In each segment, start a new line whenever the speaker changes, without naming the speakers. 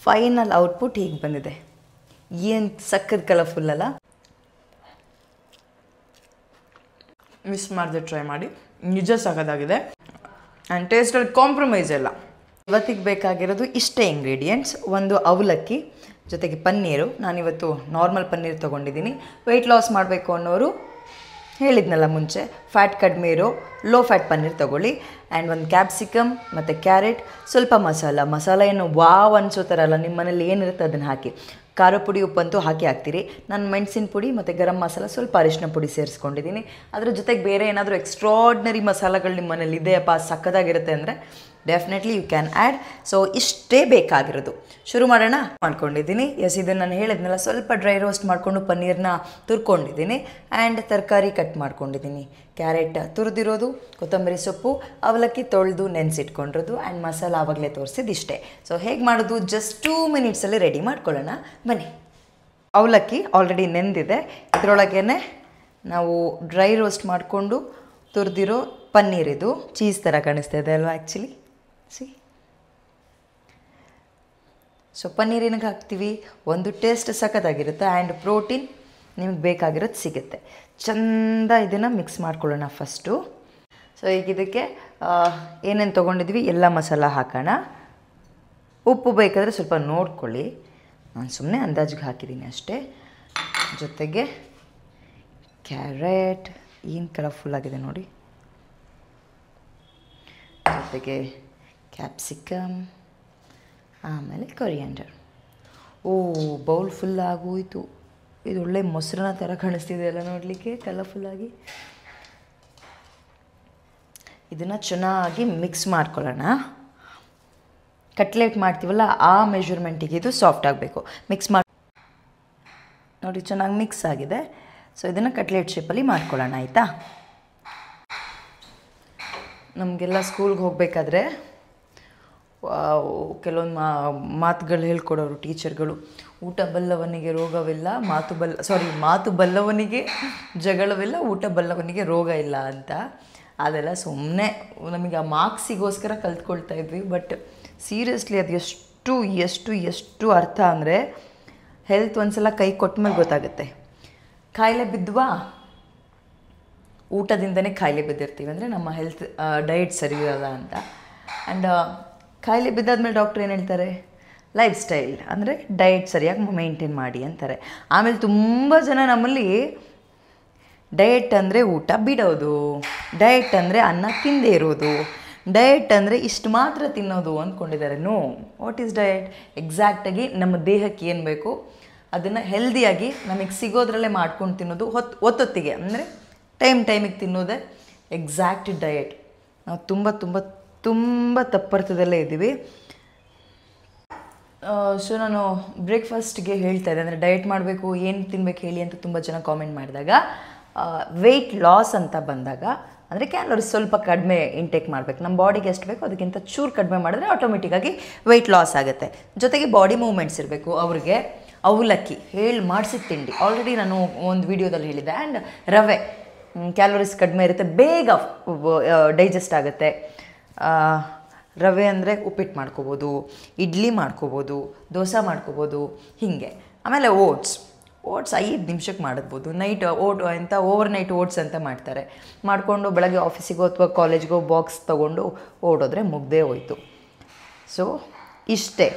Final output ಹೀಗೆ ಬಂದಿದೆ. ಏನು ಸಕ್ಕತ್ ಕಲರ್ಫುಲ್ ಅಲ್ಲ. ಮಿಸ್ ಮಾಡದೆ ಟ್ರೈ ಮಾಡಿ, ನಿಜ ಸಖತ್ತಾಗಿದೆ. ಆ್ಯಂಡ್ ಟೇಸ್ಟಲ್ಲಿ ಕಾಂಪ್ರಮೈಸ್ ಇಲ್ಲ. ಇವತ್ತಿಗೆ ಬೇಕಾಗಿರೋದು ಇಷ್ಟೇ ಇಂಗ್ರೀಡಿಯೆಂಟ್ಸ್. ಒಂದು ಅವಲಕ್ಕಿ ಜೊತೆಗೆ ಪನ್ನೀರು. ನಾನಿವತ್ತು ನಾರ್ಮಲ್ ಪನ್ನೀರ್ ತೊಗೊಂಡಿದ್ದೀನಿ. ವೆಯ್ಟ್ ಲಾಸ್ ಮಾಡಬೇಕು ಅನ್ನೋರು ಹೇಳಿದ್ನಲ್ಲ ಮುಂಚೆ, ಫ್ಯಾಟ್ ಕಡಿಮೆ ಇರೋ ಲೋ ಫ್ಯಾಟ್ ಪನ್ನೀರ್ ತೊಗೊಳ್ಳಿ. ಆ್ಯಂಡ್ ಒಂದು ಕ್ಯಾಪ್ಸಿಕಮ್ ಮತ್ತು ಕ್ಯಾರೆಟ್, ಸ್ವಲ್ಪ ಮಸಾಲ ಏನು ವಾವ್ ಅನ್ಸೋ ಥರ ಅಲ್ಲ, ನಿಮ್ಮ ಮನೇಲಿ ಏನಿರುತ್ತೆ ಅದನ್ನು ಹಾಕಿ. ಖಾರ ಪುಡಿ ಉಪ್ಪಂತೂ ಹಾಕ್ತೀರಿ. ನಾನು ಮೆಣಸಿನ ಪುಡಿ ಮತ್ತು ಗರಂ ಮಸಾಲ, ಸ್ವಲ್ಪ ಅರಿಶಿನ ಪುಡಿ ಸೇರಿಸ್ಕೊಂಡಿದ್ದೀನಿ. ಅದ್ರ ಜೊತೆಗೆ ಬೇರೆ ಏನಾದರೂ ಎಕ್ಸ್ಟ್ರಾರ್ಡ್ನರಿ ಮಸಾಲಗಳು ನಿಮ್ಮ ಮನೇಲಿ ಇದೆಯಪ್ಪ ಸಕ್ಕತ್ತಾಗಿರುತ್ತೆ ಅಂದರೆ definitely you can add. So ಇಷ್ಟೇ ಬೇಕಾಗಿರೋದು. ಶುರು ಮಾಡೋಣ. ಮಾಡ್ಕೊಂಡಿದ್ದೀನಿ. ಇದನ್ನು ನಾನು ಹೇಳಿದ್ನಲ್ಲ, ಸ್ವಲ್ಪ ಡ್ರೈ ರೋಸ್ಟ್ ಮಾಡಿಕೊಂಡು ಪನ್ನೀರನ್ನ ತುರ್ಕೊಂಡಿದ್ದೀನಿ. ಆ್ಯಂಡ್ ತರಕಾರಿ ಕಟ್ ಮಾಡ್ಕೊಂಡಿದ್ದೀನಿ. ಕ್ಯಾರೆಟ್ ತುರಿದಿರೋದು, ಕೊತ್ತಂಬರಿ ಸೊಪ್ಪು, ಅವಲಕ್ಕಿ ತೊಳೆದು ನೆನೆಸಿಟ್ಕೊಂಡಿರೋದು, ಆ್ಯಂಡ್ ಮಸಾಲ ಆವಾಗಲೇ ತೋರಿಸಿದ್ದು ಇಷ್ಟೇ. ಸೊ ಹೇಗೆ ಮಾಡೋದು ಜಸ್ಟ್ 2 ಮಿನಿಟ್ಸಲ್ಲಿ ರೆಡಿ ಮಾಡ್ಕೊಳ್ಳೋಣ ಬನ್ನಿ. ಅವಲಕ್ಕಿ ಆಲ್ರೆಡಿ ನೆಂದಿದೆ. ಇದರೊಳಗೇ ನಾವು ಡ್ರೈ ರೋಸ್ಟ್ ಮಾಡಿಕೊಂಡು ತುರಿದಿರೋ ಪನ್ನೀರಿದು ಚೀಸ್ ಥರ ಕಾಣಿಸ್ತಾ ಇದೆ ಅಲ್ವಾ ಆ್ಯಕ್ಚುಲಿ. ಸೊ ಪನ್ನೀರಿನಾಗ ಹಾಕ್ತೀವಿ, ಒಂದು ಟೇಸ್ಟ್ ಸಖತ್ತಾಗಿರುತ್ತೆ. ಆ್ಯಂಡ್ ಪ್ರೋಟೀನ್ ನಿಮಗೆ ಬೇಕಾಗಿರೋದು ಸಿಗುತ್ತೆ. ಚೆಂದ ಇದನ್ನು ಮಿಕ್ಸ್ ಮಾಡ್ಕೊಳ್ಳೋಣ ಫಸ್ಟು. ಸೊ ಈಗ ಇದಕ್ಕೆ ಏನೇನು ತೊಗೊಂಡಿದ್ವಿ ಎಲ್ಲ ಮಸಾಲ ಹಾಕೋಣ. ಉಪ್ಪು ಬೇಕಾದರೆ ಸ್ವಲ್ಪ ನೋಡ್ಕೊಳ್ಳಿ, ನಾನು ಸುಮ್ಮನೆ ಅಂದಾಜಿಗೆ ಹಾಕಿದ್ದೀನಿ ಅಷ್ಟೇ. ಜೊತೆಗೆ ಕ್ಯಾರೆಟ್ ಏನು ಕಲರ್ಫುಲ್ ಆಗಿದೆ ನೋಡಿ, ಜೊತೆಗೆ ಕ್ಯಾಪ್ಸಿಕಮ್, ಆಮೇಲೆ ಕೊರಿಯಾಂಡರ್. ಬೌಲ್ ಫುಲ್ ಆಗೋಯಿತು. ಇದು ಒಳ್ಳೆ ಮೊಸರನ್ನ ಥರ ಕಾಣಿಸ್ತಿದೆ ಅಲ್ಲ ನೋಡಲಿಕ್ಕೆ, ಕಲರ್ಫುಲ್ಲಾಗಿ. ಇದನ್ನು ಚೆನ್ನಾಗಿ ಮಿಕ್ಸ್ ಮಾಡ್ಕೊಳ್ಳೋಣ. ಕಟ್ಲೆಟ್ ಮಾಡ್ತೀವಲ್ಲ ಆ ಮೆಜರ್ಮೆಂಟಿಗೆ ಇದು ಸಾಫ್ಟ್ ಆಗಬೇಕು. ಮಿಕ್ಸ್ ಮಾಡಿ ನೋಡಿ, ಚೆನ್ನಾಗಿ ಮಿಕ್ಸ್ ಆಗಿದೆ. ಸೊ ಇದನ್ನು ಕಟ್ಲೆಟ್ ಶೇಪಲ್ಲಿ ಮಾಡ್ಕೊಳ್ಳೋಣ ಆಯಿತಾ. ನಮಗೆಲ್ಲ ಸ್ಕೂಲ್ಗೆ ಹೋಗಬೇಕಾದ್ರೆ ಕೆಲವೊಂದು ಮಾತುಗಳು ಹೇಳ್ಕೊಡೋರು ಟೀಚರ್ಗಳು. ಊಟ ಬಲ್ಲವನಿಗೆ ರೋಗವಿಲ್ಲ, ಮಾತು ಬಲ್ಲವನಿಗೆ ಜಗಳವಿಲ್ಲ, ಊಟ ಬಲ್ಲವನಿಗೆ ರೋಗ ಇಲ್ಲ ಅಂತ. ಅದೆಲ್ಲ ಸುಮ್ಮನೆ ನಮಗೆ ಆ ಮಾರ್ಕ್ಸಿಗೋಸ್ಕರ ಕಲ್ತ್ಕೊಳ್ತಾ ಇದ್ವಿ. ಬಟ್ ಸೀರಿಯಸ್ಲಿ ಅದು ಎಷ್ಟು ಅರ್ಥ ಅಂದರೆ, ಹೆಲ್ತ್ ಒಂದ್ಸಲ ಕೈ ಕೊಟ್ಟ ಮೇಲೆ ಗೊತ್ತಾಗುತ್ತೆ. ಕಾಯಿಲೆ ಬಿದ್ವಾ, ಊಟದಿಂದನೇ ಕಾಯಿಲೆ ಬಿದ್ದಿರ್ತೀವಿ ಅಂದರೆ ನಮ್ಮ ಹೆಲ್ತ್ ಡಯಟ್ ಸರಿ ಇರಲ್ಲ ಅಂತ. ಆ್ಯಂಡ್ ಕಾಯಿಲೆ ಬಿದ್ದಾದ್ಮೇಲೆ ಡಾಕ್ಟ್ರ್ ಏನು ಹೇಳ್ತಾರೆ, ಲೈಫ್ ಸ್ಟೈಲ್ ಅಂದರೆ ಡಯಟ್ ಸರಿಯಾಗಿ ಮೇಂಟೈನ್ ಮಾಡಿ ಅಂತಾರೆ. ಆಮೇಲೆ ತುಂಬ ಜನ ನಮ್ಮಲ್ಲಿ ಡಯಟ್ ಅಂದರೆ ಊಟ ಬಿಡೋದು, ಡಯಟ್ ಅಂದರೆ ಅನ್ನ ತಿಂದೇ ಇರೋದು, ಡಯಟ್ ಅಂದರೆ ಇಷ್ಟು ಮಾತ್ರ ತಿನ್ನೋದು ಅಂದ್ಕೊಂಡಿದ್ದಾರೆ. No, what is diet? ಎಕ್ಸಾಕ್ಟಾಗಿ ನಮ್ಮ ದೇಹಕ್ಕೆ ಏನು ಬೇಕು ಅದನ್ನು ಹೆಲ್ದಿಯಾಗಿ ನಮಗೆ ಸಿಗೋದ್ರಲ್ಲೇ ಮಾಡ್ಕೊಂಡು ತಿನ್ನೋದು, ಒತ್ತೊತ್ತಿಗೆ ಅಂದರೆ ಟೈಮಿಗೆ ತಿನ್ನೋದೇ ಎಕ್ಸಾಕ್ಟ್ ಡಯಟ್. ನಾವು ತುಂಬ ತಪ್ಪರ್ಥದಲ್ಲೇ ಇದ್ದೀವಿ. ಸೊ ನಾನು ಬ್ರೇಕ್ಫಾಸ್ಟ್ಗೆ ಹೇಳ್ತಾ ಇದ್ದೆ, ಅಂದರೆ ಡಯಟ್ ಮಾಡಬೇಕು, ಏನು ತಿನ್ಬೇಕು ಹೇಳಿ ಅಂತ ತುಂಬ ಜನ ಕಾಮೆಂಟ್ ಮಾಡಿದಾಗ, ವೆಯ್ಟ್ ಲಾಸ್ ಅಂತ ಬಂದಾಗ ಅಂದರೆ ಕ್ಯಾಲೋರೀಸ್ ಸ್ವಲ್ಪ ಕಡಿಮೆ ಇಂಟೇಕ್ ಮಾಡಬೇಕು. ನಮ್ಮ ಬಾಡಿಗೆ ಎಷ್ಟು ಬೇಕೋ ಅದಕ್ಕಿಂತ ಚೂರು ಕಡಿಮೆ ಮಾಡಿದ್ರೆ ಆಟೋಮೆಟಿಕ್ಕಾಗಿ ವೆಯ್ಟ್ ಲಾಸ್ ಆಗುತ್ತೆ. ಜೊತೆಗೆ ಬಾಡಿ ಮೂವ್ಮೆಂಟ್ಸ್ ಇರಬೇಕು. ಅವ್ರಿಗೆ ಅವಲಕ್ಕಿ ಮಾಡಿಸಿದ ತಿಂಡಿ ಆಲ್ರೆಡಿ ನಾನು ಒಂದು ವಿಡಿಯೋದಲ್ಲಿ ಹೇಳಿದ್ದೆ. ಆ್ಯಂಡ್ ರವೆ ಕ್ಯಾಲೋರೀಸ್ ಕಡಿಮೆ ಇರುತ್ತೆ, ಬೇಗ ಡೈಜೆಸ್ಟ್ ಆಗುತ್ತೆ. ರವೆ ಅಂದರೆ ಉಪ್ಪಿಟ್ಟು ಮಾಡ್ಕೋಬೋದು, ಇಡ್ಲಿ ಮಾಡ್ಕೋಬೋದು, ದೋಸೆ ಮಾಡ್ಕೋಬೋದು, ಹೀಗೆ. ಆಮೇಲೆ ಓಟ್ಸ್ 5 ನಿಮಿಷಕ್ಕೆ ಮಾಡಿದ್ಬೋದು. ಓವರ್ ನೈಟ್ ಓಟ್ಸ್ ಅಂತ ಮಾಡ್ತಾರೆ. ಮಾಡಿಕೊಂಡು ಬೆಳಗ್ಗೆ ಆಫೀಸಿಗೋ ಅಥವಾ ಕಾಲೇಜ್ಗೋ ಬಾಕ್ಸ್ ತೊಗೊಂಡು ಓಡೋದ್ರೆ ಮುಗ್ದೇ ಹೋಯ್ತು. ಸೊ ಇಷ್ಟೇ.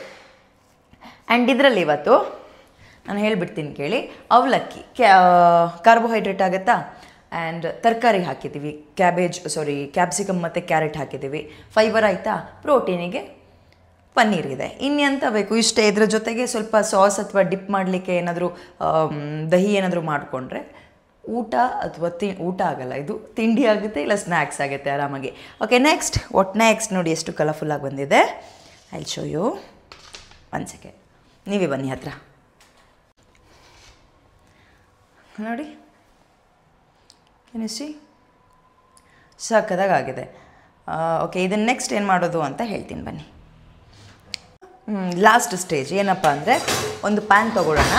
ಆ್ಯಂಡ್ ಇದರಲ್ಲಿ ಇವತ್ತು ನಾನು ಹೇಳಿಬಿಡ್ತೀನಿ ಕೇಳಿ. ಅವಲಕ್ಕಿ ಕಾರ್ಬೋಹೈಡ್ರೇಟ್ ಆಗುತ್ತಾ. ಆ್ಯಂಡ್ ತರಕಾರಿ ಹಾಕಿದ್ದೀವಿ, ಕ್ಯಾಪ್ಸಿಕಮ್ ಮತ್ತು ಕ್ಯಾರೆಟ್ ಹಾಕಿದ್ದೀವಿ. ಫೈಬರ್ ಆಯಿತಾ. ಪ್ರೋಟೀನಿಗೆ ಪನ್ನೀರ್ ಇದೆ. ಇನ್ನೆಂತ ಬೇಕು, ಇಷ್ಟೇ. ಇದರ ಜೊತೆಗೆ ಸ್ವಲ್ಪ ಸಾಸ್ ಅಥವಾ ಡಿಪ್ ಮಾಡಲಿಕ್ಕೆ ಏನಾದರೂ ದಹಿ ಏನಾದರೂ ಮಾಡಿಕೊಂಡ್ರೆ ಊಟ ಆಗಲ್ಲ, ಇದು ತಿಂಡಿ ಆಗುತ್ತೆ, ಇಲ್ಲ ಸ್ನ್ಯಾಕ್ಸ್ ಆಗುತ್ತೆ ಆರಾಮಾಗಿ. ಓಕೆ, ನೆಕ್ಸ್ಟ್ ನೋಡಿ ಎಷ್ಟು ಕಲರ್ಫುಲ್ಲಾಗಿ ಬಂದಿದೆ. I show you. 1 ಸೆಕೆಂಡ್, ನೀವೇ ಬನ್ನಿ ಹತ್ರ ನೋಡಿ. ಏನಿಸಿ ಸಾಕದಾಗಿದೆ. ಓಕೆ, ಇದನ್ನು ನೆಕ್ಸ್ಟ್ ಏನು ಮಾಡೋದು ಅಂತ ಹೇಳ್ತೀನಿ ಬನ್ನಿ. ಲಾಸ್ಟ್ ಸ್ಟೇಜ್ ಏನಪ್ಪ ಅಂದರೆ, ಒಂದು ಪ್ಯಾನ್ ತೊಗೊಳ್ಳೋಣ.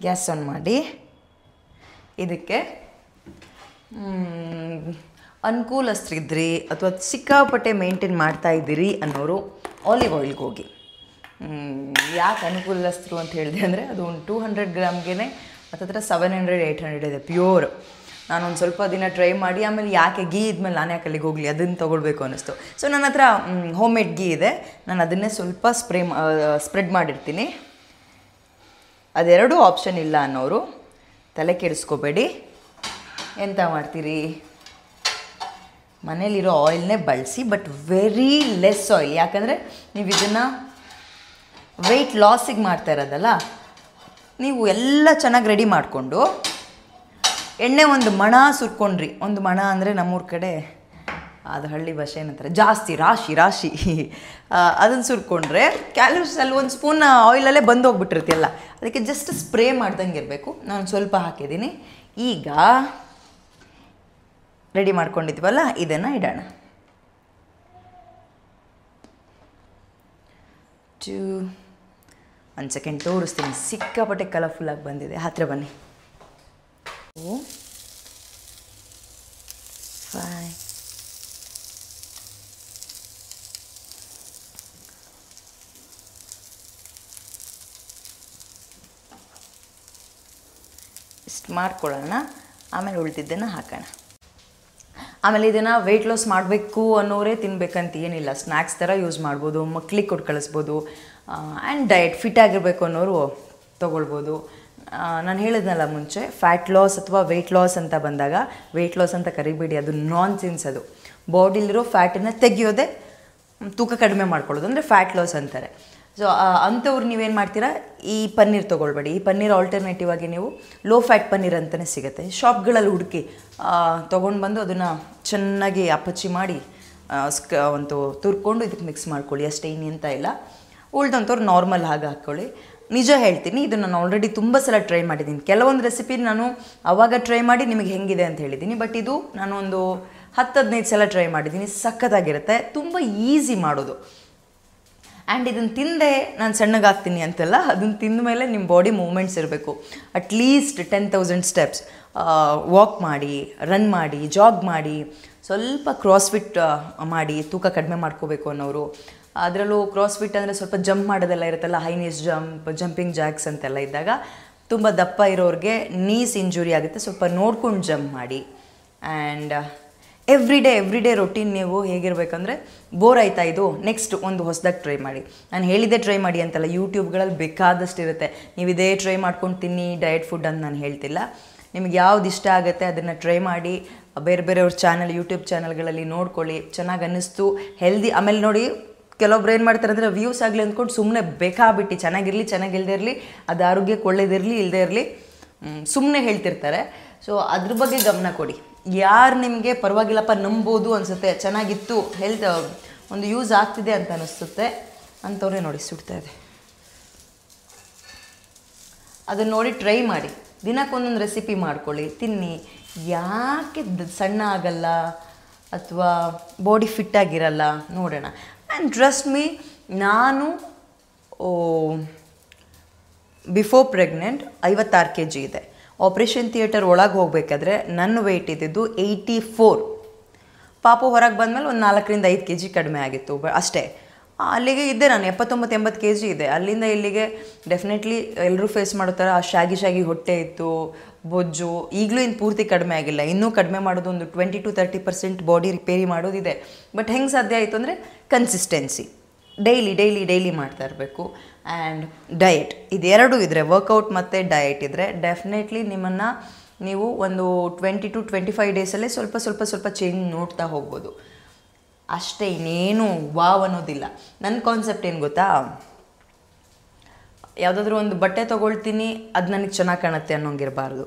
ಗ್ಯಾಸ್ ಆನ್ ಮಾಡಿ ಇದಕ್ಕೆ ಅನುಕೂಲಸ್ಥರಿದ್ರಿ ಅಥವಾ ಸಿಕ್ಕಾಪಟ್ಟೆ ಮೇಂಟೈನ್ ಮಾಡ್ತಾ ಇದ್ದೀರಿ ಅನ್ನೋರು ಆಲಿವ್ ಆಯಿಲ್ಗೆ ಹೋಗಿ. ಯಾಕೆ ಅನುಕೂಲಸ್ಥರು ಅಂತ ಹೇಳಿದೆ ಅಂದರೆ ಅದು ಒಂದು 200 ಗ್ರಾಮ್ಗೆ ಹತ್ತಿರ 700-800 ಇದೆ ಪ್ಯೂರ್. ನಾನೊಂದು ಸ್ವಲ್ಪ ದಿನ ಟ್ರೈ ಮಾಡಿ ಆಮೇಲೆ ಯಾಕೆ ಗೀ ಇದ್ಮೇಲೆ ನಾನು ಯಾಕೆ ಅಲ್ಲಿಗೆ ಹೋಗಲಿ, ಅದನ್ನು ತೊಗೊಳ್ಬೇಕು ಅನ್ನಿಸ್ತು. ಸೊ ನನ್ನ ಹತ್ರ ಹೋಮ್ ಮೇಡ್ ಗೀ ಇದೆ, ನಾನು ಅದನ್ನೇ ಸ್ವಲ್ಪ ಸ್ಪ್ರೆಡ್ ಮಾಡಿರ್ತೀನಿ. ಅದೆರಡೂ ಆಪ್ಷನ್ ಇಲ್ಲ ಅನ್ನೋರು ತಲೆ ಕೆಡಿಸ್ಕೋಬೇಡಿ. ಎಂತ ಮಾಡ್ತೀರಿ, ಮನೇಲಿರೋ ಆಯಿಲ್ನೇ ಬಳಸಿ, ಬಟ್ ವೆರಿ ಲೆಸ್ ಆಯಿಲ್. ಯಾಕಂದರೆ ನೀವು ಇದನ್ನು ವೆಯ್ಟ್ ಲಾಸಿಗೆ ಮಾಡ್ತಾ ಇರೋದಲ್ಲ, ನೀವು ಎಲ್ಲ ಚೆನ್ನಾಗಿ ರೆಡಿ ಮಾಡಿಕೊಂಡು ಎಣ್ಣೆ ಒಂದು ಮಣ ಸುರ್ಕೊಂಡ್ರಿ. ಒಂದು ಮಣ ಅಂದರೆ ನಮ್ಮೂರ ಕಡೆ ಅದು ಹಳ್ಳಿ ಭಾಷೆ ಏನಂತಾರೆ, ಜಾಸ್ತಿ ರಾಶಿ ಅದನ್ನು ಸುರ್ಕೊಂಡ್ರೆ ಕ್ಯಾಲೋರೀಸ್ ಅಲ್ಲಿ ಒಂದು ಸ್ಪೂನ್ ಆಯಿಲಲ್ಲೇ ಬಂದು ಹೋಗ್ಬಿಟ್ಟಿರುತ್ತೆ ಎಲ್ಲ. ಅದಕ್ಕೆ ಜಸ್ಟ್ ಸ್ಪ್ರೇ ಮಾಡ್ದಂಗೆ ಇರಬೇಕು. ನಾನು ಸ್ವಲ್ಪ ಹಾಕಿದ್ದೀನಿ. ಈಗ ರೆಡಿ ಮಾಡ್ಕೊಂಡಿದ್ವಲ್ಲ, ಇದನ್ನು ಇಡೋಣ. ಒಂದು ಸೆಕೆಂಡ್ ತೋರಿಸ್ತೀನಿ. ಸಿಕ್ಕಾಪಟ್ಟೆ ಕಲರ್ಫುಲ್ಲಾಗಿ ಬಂದಿದೆ. ಹತ್ತಿರ ಬನ್ನಿ. 5 ಇಷ್ಟು ಮಾಡ್ಕೊಳ್ಳೋಣ. ಆಮೇಲೆ ಉಳಿದಿದ್ದನ್ನು ಹಾಕೋಣ. ಆಮೇಲೆ ಇದನ್ನು ವೆಯ್ಟ್ ಲಾಸ್ ಮಾಡಬೇಕು ಅನ್ನೋರೇ ತಿನ್ನಬೇಕಂತ ಏನಿಲ್ಲ. ಸ್ನ್ಯಾಕ್ಸ್ ಥರ ಯೂಸ್ ಮಾಡ್ಬೋದು, ಮಕ್ಳಿಗೆ ಕೊಟ್ಟು ಕಳಿಸ್ಬೋದು. ಆ್ಯಂಡ್ ಡಯಟ್ ಫಿಟ್ ಆಗಿರಬೇಕು ಅನ್ನೋರು ತೊಗೊಳ್ಬೋದು. ನಾನು ಹೇಳಿದ್ನಲ್ಲ ಮುಂಚೆ, ಫ್ಯಾಟ್ ಲಾಸ್ ಅಥವಾ ವೆಯ್ಟ್ ಲಾಸ್ ಅಂತ ಬಂದಾಗ ವೆಯ್ಟ್ ಲಾಸ್ ಅಂತ ಕರಿಬೇಡಿ, ಅದು ನಾನ್ ಸೆನ್ಸ್. ಅದು ಬಾಡಿಲಿರೋ ಫ್ಯಾಟನ್ನು ತೆಗಿಯೋದೆ ತೂಕ ಕಡಿಮೆ ಮಾಡ್ಕೊಳ್ಳೋದು, ಅಂದರೆ ಫ್ಯಾಟ್ ಲಾಸ್ ಅಂತಾರೆ. ಸೊ ಅಂಥವ್ರು ನೀವೇನು ಮಾಡ್ತೀರಾ, ಈ ಪನ್ನೀರ್ ತೊಗೊಳ್ಬೇಡಿ. ಈ ಪನ್ನೀರ್ ಆಲ್ಟರ್ನೇಟಿವ್ ಆಗಿ ನೀವು ಲೋ ಫ್ಯಾಟ್ ಪನ್ನೀರ್ ಅಂತಲೇ ಸಿಗುತ್ತೆ, ಶಾಪ್ಗಳಲ್ಲಿ ಹುಡುಕಿ ತೊಗೊಂಡು ಬಂದು ಅದನ್ನು ಚೆನ್ನಾಗಿ ಅಪ್ಪಚ್ಚಿ ಮಾಡಿ ಒಂದು ತುರ್ಕೊಂಡು ಇದಕ್ಕೆ ಮಿಕ್ಸ್ ಮಾಡ್ಕೊಳ್ಳಿ. ಅಷ್ಟೇ, ಇನ್ನೆಂತ ಇಲ್ಲ. ಉಳ್ದಂಥವ್ರು ನಾರ್ಮಲ್ ಹಾಗೆ ಹಾಕ್ಕೊಳ್ಳಿ. ನಿಜ ಹೇಳ್ತೀನಿ, ಇದನ್ನು ನಾನು ಆಲ್ರೆಡಿ ತುಂಬ ಸಲ ಟ್ರೈ ಮಾಡಿದ್ದೀನಿ. ಕೆಲವೊಂದು ರೆಸಿಪಿ ನಾನು ಆವಾಗ ಟ್ರೈ ಮಾಡಿ ನಿಮಗೆ ಹೆಂಗಿದೆ ಅಂತ ಹೇಳಿದ್ದೀನಿ. ಬಟ್ ಇದು ನಾನು ಒಂದು 10-15 ಸಲ ಟ್ರೈ ಮಾಡಿದ್ದೀನಿ. ಸಖತ್ತಾಗಿರುತ್ತೆ, ತುಂಬ ಈಸಿ ಮಾಡೋದು. ಆ್ಯಂಡ್ ಇದನ್ನು ತಿಂದೆ ನಾನು ಸಣ್ಣಗಾಗ್ತೀನಿ ಅಂತೆಲ್ಲ, ಅದನ್ನು ತಿಂದ ಮೇಲೆ ನಿಮ್ಮ ಬಾಡಿ ಮೂವ್ಮೆಂಟ್ಸ್ ಇರಬೇಕು. ಅಟ್ಲೀಸ್ಟ್ 10,000 ಸ್ಟೆಪ್ಸ್ ವಾಕ್ ಮಾಡಿ, ರನ್ ಮಾಡಿ, ಜಾಗ್ ಮಾಡಿ, ಸ್ವಲ್ಪ ಕ್ರಾಸ್ಫಿಟ್ ಮಾಡಿ ತೂಕ ಕಡಿಮೆ ಮಾಡ್ಕೋಬೇಕು ಅನ್ನೋರು. ಅದರಲ್ಲೂ ಕ್ರಾಸ್ಫಿಟ್ ಅಂದರೆ ಸ್ವಲ್ಪ ಜಂಪ್ ಮಾಡೋದೆಲ್ಲ ಇರುತ್ತಲ್ಲ, ಹೈನೀಸ್ ಜಂಪಿಂಗ್ ಜಾಕ್ಸ್ ಅಂತೆಲ್ಲ ಇದ್ದಾಗ ತುಂಬ ದಪ್ಪ ಇರೋರಿಗೆ ನೀಸ್ ಇಂಜುರಿ ಆಗುತ್ತೆ. ಸ್ವಲ್ಪ ನೋಡ್ಕೊಂಡು ಜಂಪ್ ಮಾಡಿ. ಆ್ಯಂಡ್ ಎವ್ರಿ ಡೇ ರೊಟೀನ್ ನೀವು ಹೇಗಿರಬೇಕಂದ್ರೆ, ಬೋರ್ ಆಯ್ತಾ ಇದು, ನೆಕ್ಸ್ಟ್ ಒಂದು ಹೊಸದಾಗಿ ಟ್ರೈ ಮಾಡಿ. ನಾನು ಹೇಳಿದ್ದೆ ಟ್ರೈ ಮಾಡಿ ಅಂತಲ್ಲ, ಯೂಟ್ಯೂಬ್ಗಳಲ್ಲಿ ಬೇಕಾದಷ್ಟು ಇರುತ್ತೆ. ನೀವು ಇದೇ ಟ್ರೈ ಮಾಡ್ಕೊಂಡು ತಿನ್ನಿ ಡಯಟ್ ಫುಡ್ ಅಂತ ನಾನು ಹೇಳ್ತಿಲ್ಲ. ನಿಮ್ಗೆ ಯಾವ್ದು ಇಷ್ಟ ಆಗುತ್ತೆ ಅದನ್ನು ಟ್ರೈ ಮಾಡಿ. ಬೇರೆಯವ್ರ ಚಾನಲ್, ಯೂಟ್ಯೂಬ್ ಚಾನಲ್ಗಳಲ್ಲಿ ನೋಡ್ಕೊಳ್ಳಿ, ಚೆನ್ನಾಗಿ ಅನ್ನಿಸ್ತು, ಹೆಲ್ದಿ. ಆಮೇಲೆ ನೋಡಿ, ಕೆಲವೊಬ್ರು ಏನು ಮಾಡ್ತಾರೆ ಅಂದರೆ ವ್ಯೂಸ್ ಆಗಲಿ ಅಂದ್ಕೊಂಡು ಸುಮ್ಮನೆ ಬೇಕಾಗ್ಬಿಟ್ಟು ಚೆನ್ನಾಗಿರಲಿ ಚೆನ್ನಾಗಿಲ್ಲದೆ ಇರಲಿ, ಅದು ಆರೋಗ್ಯಕ್ಕೆ ಒಳ್ಳೇದಿರಲಿ ಇಲ್ಲದೇ ಇರಲಿ ಸುಮ್ಮನೆ ಹೇಳ್ತಿರ್ತಾರೆ. ಸೊ ಅದ್ರ ಬಗ್ಗೆ ಗಮನ ಕೊಡಿ. ಯಾರು ನಿಮಗೆ ಪರವಾಗಿಲ್ಲಪ್ಪ ನಂಬೋದು ಅನಿಸುತ್ತೆ, ಚೆನ್ನಾಗಿತ್ತು, ಹೆಲ್ತ್ ಒಂದು ಯೂಸ್ ಆಗ್ತಿದೆ ಅಂತ ಅನಿಸುತ್ತೆ ಅಂಥವ್ರೇ ನೋಡಿ ಸುಡ್ತಾ ಇದೆ. ಅದನ್ನು ನೋಡಿ ಟ್ರೈ ಮಾಡಿ. ದಿನಕ್ಕೊಂದೊಂದು ರೆಸಿಪಿ ಮಾಡ್ಕೊಳ್ಳಿ, ತಿನ್ನಿ. ಯಾಕೆ ಸಣ್ಣ ಆಗಲ್ಲ ಅಥವಾ ಬಾಡಿ ಫಿಟ್ಟಾಗಿರಲ್ಲ ನೋಡೋಣ. ಆ್ಯಂಡ್ ಟ್ರಸ್ಟ್ ಮೀ, ನಾನು ಬಿಫೋರ್ ಪ್ರೆಗ್ನೆಂಟ್ 56 kg ಇದೆ. ಆಪ್ರೇಷನ್ ಥಿಯೇಟರ್ ಒಳಗೆ ಹೋಗಬೇಕಾದ್ರೆ ನನ್ನ ವೆಯ್ಟ್ ಇದ್ದಿದ್ದು 84. ಪಾಪು ಹೊರಗೆ ಬಂದಮೇಲೆ ಒಂದು 4-5 kg ಕಡಿಮೆ ಆಗಿತ್ತು ಅಷ್ಟೇ. ಅಲ್ಲಿಗೆ ಇದ್ದೆ ನಾನು 79-80 kg ಇದೆ. ಅಲ್ಲಿಂದ ಇಲ್ಲಿಗೆ ಡೆಫಿನೆಟ್ಲಿ ಎಲ್ಲರೂ ಫೇಸ್ ಮಾಡೋ ಥರ ಆ ಶಾಗಿ ಹೊಟ್ಟೆ ಇತ್ತು, ಬೊಜ್ಜು. ಈಗಲೂ ಇನ್ನು ಪೂರ್ತಿ ಕಡಿಮೆ ಆಗಿಲ್ಲ, ಇನ್ನೂ ಕಡಿಮೆ ಮಾಡೋದು ಒಂದು 20-30% ಬಾಡಿ ರಿಪೇರಿ ಮಾಡೋದಿದೆ. ಬಟ್ ಹೆಂಗೆ ಸಾಧ್ಯ ಆಯಿತು ಅಂದರೆ ಕನ್ಸಿಸ್ಟೆನ್ಸಿ, ಡೈಲಿ ಮಾಡ್ತಾ ಇರಬೇಕು. ಆ್ಯಂಡ್ ಡಯಟ್, ಇದೆರಡು ಇದ್ದರೆ, ವರ್ಕೌಟ್ ಮತ್ತು ಡಯಟ್ ಇದ್ದರೆ ಡೆಫಿನೆಟ್ಲಿ ನಿಮ್ಮನ್ನು ನೀವು ಒಂದು 20-25 ಡೇಸಲ್ಲೇ ಸ್ವಲ್ಪ ಚೇಂಜ್ ನೋಡ್ತಾ ಹೋಗ್ಬೋದು ಅಷ್ಟೇ. ಇನ್ನೇನು ವಾವ್ ಅನ್ನೋದಿಲ್ಲ. ನನ್ನ ಕಾನ್ಸೆಪ್ಟ್ ಏನು ಗೊತ್ತಾ, ಯಾವುದಾದ್ರೂ ಒಂದು ಬಟ್ಟೆ ತೊಗೊಳ್ತೀನಿ, ಅದು ನನಗೆ ಚೆನ್ನಾಗಿ ಕಾಣುತ್ತೆ ಅನ್ನೋಂಗಿರಬಾರ್ದು.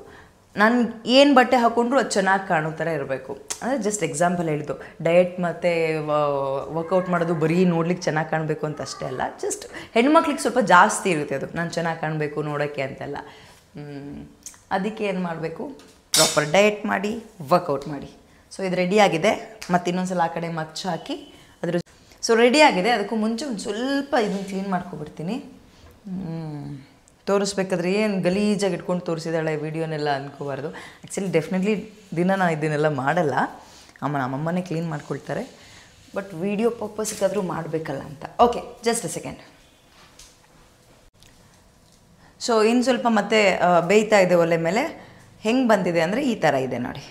ನಾನು ಏನು ಬಟ್ಟೆ ಹಾಕ್ಕೊಂಡ್ರು ಅದು ಚೆನ್ನಾಗಿ ಕಾಣೋ ಥರ ಇರಬೇಕು. ಅಂದರೆ ಜಸ್ಟ್ ಎಕ್ಸಾಂಪಲ್ ಹೇಳಿದ್ದು, ಡಯಟ್ ಮತ್ತು ವರ್ಕೌಟ್ ಮಾಡೋದು ಬರೀ ನೋಡ್ಲಿಕ್ಕೆ ಚೆನ್ನಾಗಿ ಕಾಣಬೇಕು ಅಂತ ಅಷ್ಟೇ ಅಲ್ಲ. ಜಸ್ಟ್ ಹೆಣ್ಮಕ್ಳಿಗೆ ಸ್ವಲ್ಪ ಜಾಸ್ತಿ ಇರುತ್ತೆ ಅದು, ನಾನು ಚೆನ್ನಾಗಿ ಕಾಣಬೇಕು ನೋಡೋಕ್ಕೆ ಅಂತೆಲ್ಲ. ಅದಕ್ಕೆ ಏನು ಮಾಡಬೇಕು, ಪ್ರಾಪರ್ ಡಯಟ್ ಮಾಡಿ, ವರ್ಕೌಟ್ ಮಾಡಿ. ಸೊ ಇದು ರೆಡಿಯಾಗಿದೆ. ಮತ್ತು ಇನ್ನೊಂದ್ಸಲ ಆ ಕಡೆ ಮಚ್ಚು ಹಾಕಿ ಅದ್ರ ಸೊ ರೆಡಿಯಾಗಿದೆ. ಅದಕ್ಕೂ ಮುಂಚೆ ಒಂದು ಸ್ವಲ್ಪ ಇದನ್ನು ಕ್ಲೀನ್ ಮಾಡ್ಕೊಬಿಡ್ತೀನಿ. ತೋರಿಸ್ಬೇಕಾದ್ರೆ ಏನು ಗಲೀಜಾಗಿ ಇಟ್ಕೊಂಡು ತೋರಿಸಿದಾಳೆ ವೀಡಿಯೋನೆಲ್ಲ ಅಂದ್ಕೋಬಾರ್ದು. ಆ್ಯಕ್ಚುಲಿ ಡೆಫಿನೆಟ್ಲಿ ದಿನ ನಾನು ಇದನ್ನೆಲ್ಲ ಮಾಡಲ್ಲ, ನಮ್ಮಮ್ಮನೇ ಕ್ಲೀನ್ ಮಾಡ್ಕೊಳ್ತಾರೆ. ಬಟ್ ವೀಡಿಯೋ ಪರ್ಪಸ್ಗಾದರೂ ಮಾಡಬೇಕಲ್ಲ ಅಂತ. Okay, just a second. So ಇನ್ನು ಸ್ವಲ್ಪ ಮತ್ತೆ ಬೇಯ್ತಾ ಇದೆ ಒಲೆ ಮೇಲೆ. ಹೆಂಗೆ ಬಂದಿದೆ ಅಂದರೆ ಈ ಥರ ಇದೆ ನೋಡಿ.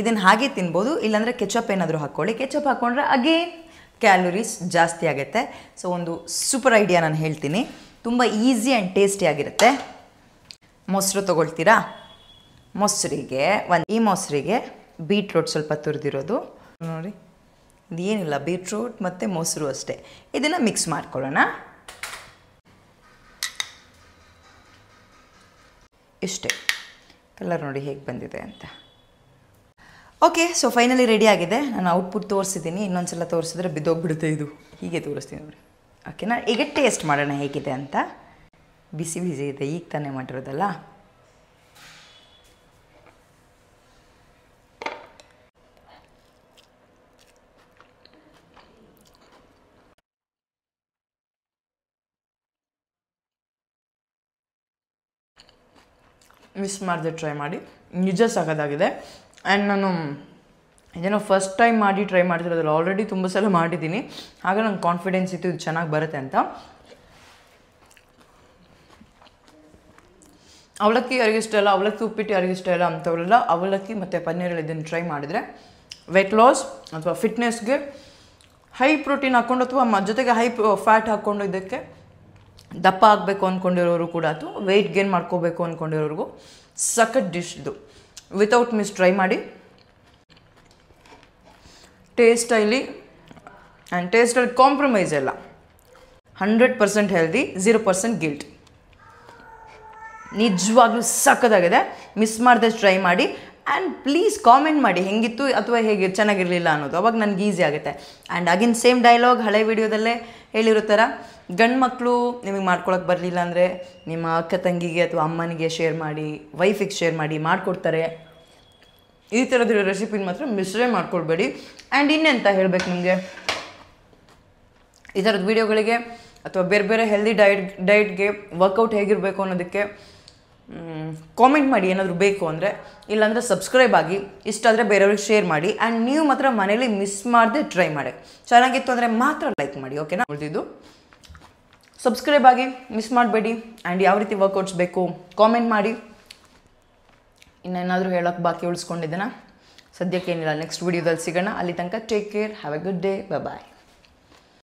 ಇದನ್ನು ಹಾಗೆ ತಿನ್ಬೋದು, ಇಲ್ಲಾಂದರೆ ಕೆಚಪ್ ಏನಾದರೂ ಹಾಕ್ಕೊಳ್ಳಿ. ಕೆಚಪ್ ಹಾಕ್ಕೊಂಡ್ರೆ ಅಗೇನ್ ಕ್ಯಾಲೋರೀಸ್ ಜಾಸ್ತಿ ಆಗುತ್ತೆ. ಸೊ ಒಂದು ಸೂಪರ್ ಐಡಿಯಾ ನಾನು ಹೇಳ್ತೀನಿ, ತುಂಬ ಈಸಿ ಆ್ಯಂಡ್ ಟೇಸ್ಟಿಯಾಗಿರುತ್ತೆ. ಮೊಸರು ತೊಗೊಳ್ತೀರಾ? ಈ ಮೊಸರಿಗೆ ಬೀಟ್ರೂಟ್ ಸ್ವಲ್ಪ ತುರಿದಿರೋದು ನೋಡಿ, ಇದೇನಿಲ್ಲ, ಬೀಟ್ರೂಟ್ ಮತ್ತು ಮೊಸರು ಅಷ್ಟೇ. ಇದನ್ನು ಮಿಕ್ಸ್ ಮಾಡ್ಕೊಳ್ಳೋಣ. ಇಷ್ಟೇ, ಕಲರ್ ನೋಡಿ ಹೇಗೆ ಬಂದಿದೆ ಅಂತ. ಓಕೆ, ಸೊ ಫೈನಲಿ ರೆಡಿ ಆಗಿದೆ. ನಾನು ಔಟ್ಪುಟ್ ತೋರಿಸಿದ್ದೀನಿ, ಇನ್ನೊಂದ್ಸಲ ತೋರಿಸಿದ್ರೆ ಬಿದ್ದೋಗ್ಬಿಡುತ್ತೆ ಇದು. ಹೀಗೆ ತೋರಿಸ್ತೀನಿ ನೋಡಿ. ಓಕೆನಾ? ಈಗ ಟೇಸ್ಟ್ ಮಾಡೋಣ ಹೇಗಿದೆ ಅಂತ. ಬಿಸಿ ಬಿಸಿ ಇದೆ, ಈಗ ತಾನೇ ಮಾಡಿರೋದಲ್ಲ. ಮಿಸ್ ಮಾಡದೆ ಟ್ರೈ ಮಾಡಿ, ನಿಜ ಸಖತ್ತಾಗಿದೆ. ಆ್ಯಂಡ್ ನಾನು ಇದೇನೋ ಫಸ್ಟ್ ಟೈಮ್ ಮಾಡಿ ಟ್ರೈ ಮಾಡ್ತಿರೋದಿಲ್ಲ, ಆಲ್ರೆಡಿ ತುಂಬ ಸಲ ಮಾಡಿದ್ದೀನಿ. ಆಗ ನಂಗೆ ಕಾನ್ಫಿಡೆನ್ಸ್ ಇತ್ತು ಇದು ಚೆನ್ನಾಗಿ ಬರುತ್ತೆ ಅಂತ. ಅವಲಕ್ಕಿ ಯಾರಿಗಿಷ್ಟ ಇಲ್ಲ, ಅವಲಕ್ಕಿ ಉಪ್ಪಿಟ್ಟು ಯಾರಿಗಿಷ್ಟ ಇಲ್ಲ ಅಂಥವರೆಲ್ಲ ಅವಲಕ್ಕಿ ಮತ್ತು ಪನ್ನೀರಲ್ಲಿ ಇದನ್ನು ಟ್ರೈ ಮಾಡಿದರೆ ವೆಯ್ಟ್ ಲಾಸ್ ಅಥವಾ ಫಿಟ್ನೆಸ್ಗೆ ಹೈ ಪ್ರೋಟೀನ್ ಹಾಕ್ಕೊಂಡು ಅಥವಾ ಜೊತೆಗೆ ಹೈ ಫ್ಯಾಟ್ ಹಾಕ್ಕೊಂಡು ಇದಕ್ಕೆ ದಪ್ಪ ಆಗಬೇಕು ಅಂದ್ಕೊಂಡಿರೋರು ಕೂಡ ಅಥವಾ ವೆಯ್ಟ್ ಗೇನ್ ಮಾಡ್ಕೋಬೇಕು ಅಂದ್ಕೊಂಡಿರೋರಿಗೂ ಸಖತ್ ಡಿಶ್ ಇದು. ವಿತೌಟ್ ಮಿಸ್ ಟ್ರೈ ಮಾಡಿ. ಟೇಸ್ಟಲ್ಲಿ ಆ್ಯಂಡ್ ಟೇಸ್ಟಲ್ಲಿ ಕಾಂಪ್ರಮೈಸ್ ಇಲ್ಲ. 100% ಹೆಲ್ದಿ, 0% ಗಿಲ್ಟ್. ನಿಜವಾಗ್ಲೂ ಸಖತ್ತಾಗಿದೆ. ಮಿಸ್ ಮಾಡದೆ ಟ್ರೈ ಮಾಡಿ. ಆ್ಯಂಡ್ ಪ್ಲೀಸ್ ಕಾಮೆಂಟ್ ಮಾಡಿ ಹೆಂಗಿತ್ತು ಅಥವಾ ಹೇಗೆ ಚೆನ್ನಾಗಿರಲಿಲ್ಲ ಅನ್ನೋದು, ಅವಾಗ ನನಗೆ ಈಸಿ ಆಗುತ್ತೆ. ಆ್ಯಂಡ್ ಅಗಿನ್ ಸೇಮ್ ಡೈಲಾಗ್ ಹಳೆ ವಿಡಿಯೋದಲ್ಲೇ ಹೇಳಿರೋ ಥರ, ಗಂಡು ಮಕ್ಕಳು ನಿಮಗೆ ಮಾಡ್ಕೊಳಕ್ಕೆ ಬರಲಿಲ್ಲ ಅಂದರೆ ನಿಮ್ಮ ಅಕ್ಕ ತಂಗಿಗೆ ಅಥವಾ ಅಮ್ಮನಿಗೆ ಶೇರ್ ಮಾಡಿ, ವೈಫಿಗೆ ಶೇರ್ ಮಾಡಿ, ಮಾಡಿಕೊಡ್ತಾರೆ. ಈ ಥರದ್ದು ರೆಸಿಪಿನ ಮಾತ್ರ ಮಿಸ್ಸೇ ಮಾಡ್ಕೊಳ್ಬೇಡಿ. ಆ್ಯಂಡ್ ಇನ್ನೆಂತ ಹೇಳಬೇಕು ನಿಮಗೆ, ಈ ಥರದ ವೀಡಿಯೋಗಳಿಗೆ ಅಥವಾ ಬೇರೆ ಬೇರೆ ಹೆಲ್ದಿ ಡಯಟ್ಗೆ ವರ್ಕೌಟ್ ಹೇಗಿರಬೇಕು ಅನ್ನೋದಕ್ಕೆ ಕಾಮೆಂಟ್ ಮಾಡಿ ಏನಾದರೂ ಬೇಕು ಅಂದರೆ. ಇಲ್ಲಾಂದರೆ ಸಬ್ಸ್ಕ್ರೈಬ್ ಆಗಿ, ಇಷ್ಟಾದರೆ ಬೇರೆಯವ್ರಿಗೆ ಶೇರ್ ಮಾಡಿ. ಆ್ಯಂಡ್ ನೀವು ಮಾತ್ರ ಮನೇಲಿ ಮಿಸ್ ಮಾಡದೆ ಟ್ರೈ ಮಾಡಿ. ಚೆನ್ನಾಗಿತ್ತು ಅಂದರೆ ಮಾತ್ರ ಲೈಕ್ ಮಾಡಿ. ಓಕೆನಾ? ಉಳಿದಿದ್ದು ಸಬ್ಸ್ಕ್ರೈಬ್ ಆಗಿ, ಮಿಸ್ ಮಾಡಬೇಡಿ. ಆ್ಯಂಡ್ ಯಾವ ರೀತಿ ವರ್ಕೌಟ್ಸ್ ಬೇಕು ಕಾಮೆಂಟ್ ಮಾಡಿ. ಇನ್ನೇನಾದರೂ ಹೇಳೋಕ್ಕೆ ಬಾಕಿ ಉಳಿಸ್ಕೊಂಡಿದ್ದೇನಾ? ಸದ್ಯಕ್ಕೇನಿಲ್ಲ, ನೆಕ್ಸ್ಟ್ ವೀಡಿಯೋದಲ್ಲಿ ಸಿಗೋಣ. ಅಲ್ಲಿ ತನಕ take care, have a good day, bye.